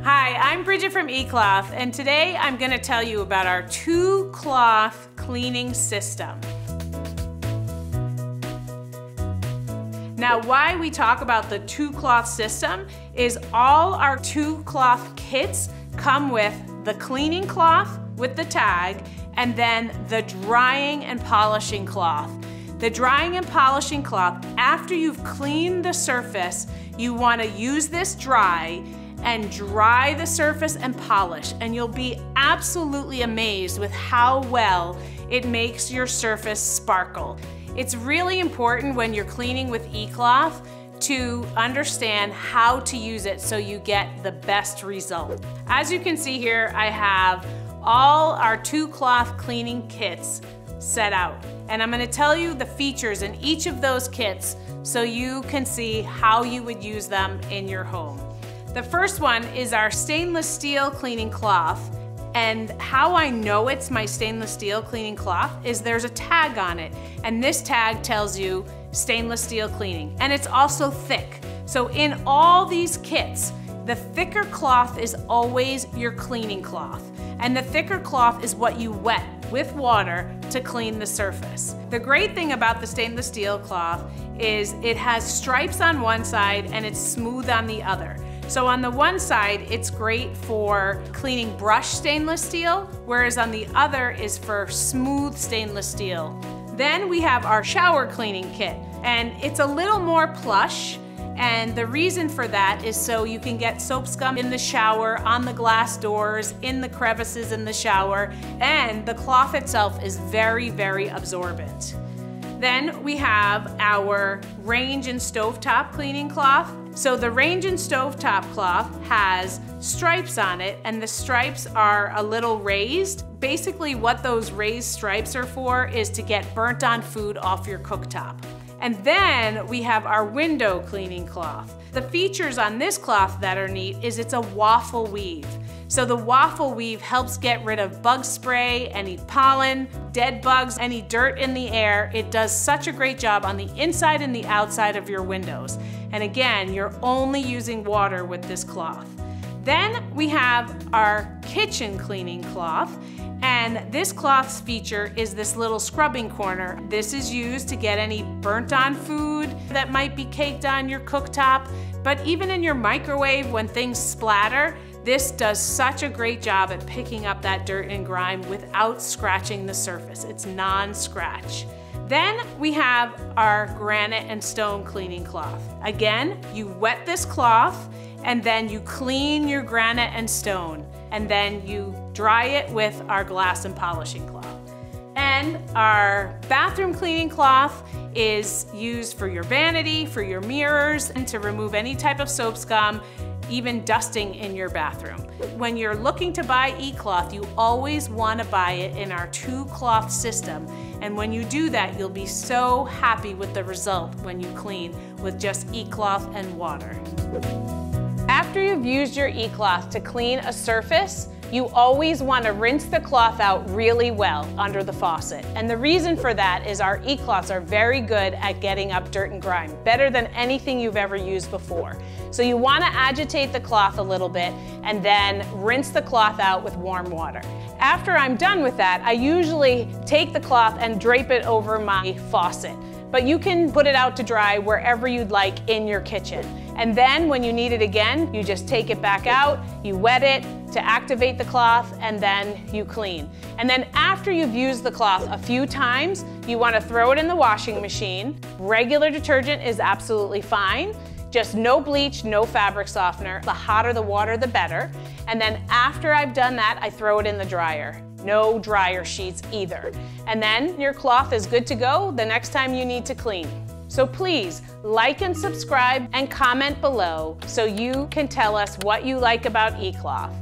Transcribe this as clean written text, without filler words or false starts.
Hi, I'm Bridget from eCloth, and today I'm going to tell you about our two-cloth cleaning system. Now, why we talk about the two-cloth system is all our two-cloth kits come with the cleaning cloth with the tag and then the drying and polishing cloth. The drying and polishing cloth, after you've cleaned the surface, you want to use this dry and dry the surface and polish, and you'll be absolutely amazed with how well it makes your surface sparkle. It's really important when you're cleaning with eCloth to understand how to use it so you get the best result. As you can see here, I have all our two-cloth cleaning kits set out, and I'm going to tell you the features in each of those kits so you can see how you would use them in your home. The first one is our stainless steel cleaning cloth, and how I know it's my stainless steel cleaning cloth is there's a tag on it, and this tag tells you stainless steel cleaning, and it's also thick. So in all these kits, the thicker cloth is always your cleaning cloth, and the thicker cloth is what you wet with water to clean the surface. The great thing about the stainless steel cloth is it has stripes on one side and it's smooth on the other. So on the one side, it's great for cleaning brush stainless steel, whereas on the other is for smooth stainless steel. Then we have our shower cleaning kit, and it's a little more plush, and the reason for that is so you can get soap scum in the shower, on the glass doors, in the crevices in the shower, and the cloth itself is very, very absorbent. Then we have our range and stovetop cleaning cloth. So the range and stovetop cloth has stripes on it, and the stripes are a little raised. Basically what those raised stripes are for is to get burnt on food off your cooktop. And then we have our window cleaning cloth. The features on this cloth that are neat is it's a waffle weave. So the waffle weave helps get rid of bug spray, any pollen, dead bugs, any dirt in the air. It does such a great job on the inside and the outside of your windows. And again, you're only using water with this cloth. Then we have our kitchen cleaning cloth, and this cloth's feature is this little scrubbing corner. This is used to get any burnt on food that might be caked on your cooktop, but even in your microwave when things splatter, this does such a great job at picking up that dirt and grime without scratching the surface. It's non-scratch. Then we have our granite and stone cleaning cloth. Again, you wet this cloth and then you clean your granite and stone, and then you dry it with our glass and polishing cloth. And our bathroom cleaning cloth is used for your vanity, for your mirrors, and to remove any type of soap scum, even dusting in your bathroom. When you're looking to buy eCloth, you always want to buy it in our two-cloth system. And when you do that, you'll be so happy with the result when you clean with just eCloth and water. After you've used your eCloth to clean a surface, you always want to rinse the cloth out really well under the faucet. And the reason for that is our eCloths are very good at getting up dirt and grime, better than anything you've ever used before. So you want to agitate the cloth a little bit and then rinse the cloth out with warm water. After I'm done with that, I usually take the cloth and drape it over my faucet. But you can put it out to dry wherever you'd like in your kitchen. And then when you need it again, you just take it back out, you wet it to activate the cloth, and then you clean. And then after you've used the cloth a few times, you want to throw it in the washing machine. Regular detergent is absolutely fine. Just no bleach, no fabric softener. The hotter the water, the better. And then after I've done that, I throw it in the dryer. No dryer sheets either. And then your cloth is good to go the next time you need to clean. So please like and subscribe and comment below so you can tell us what you like about eCloth.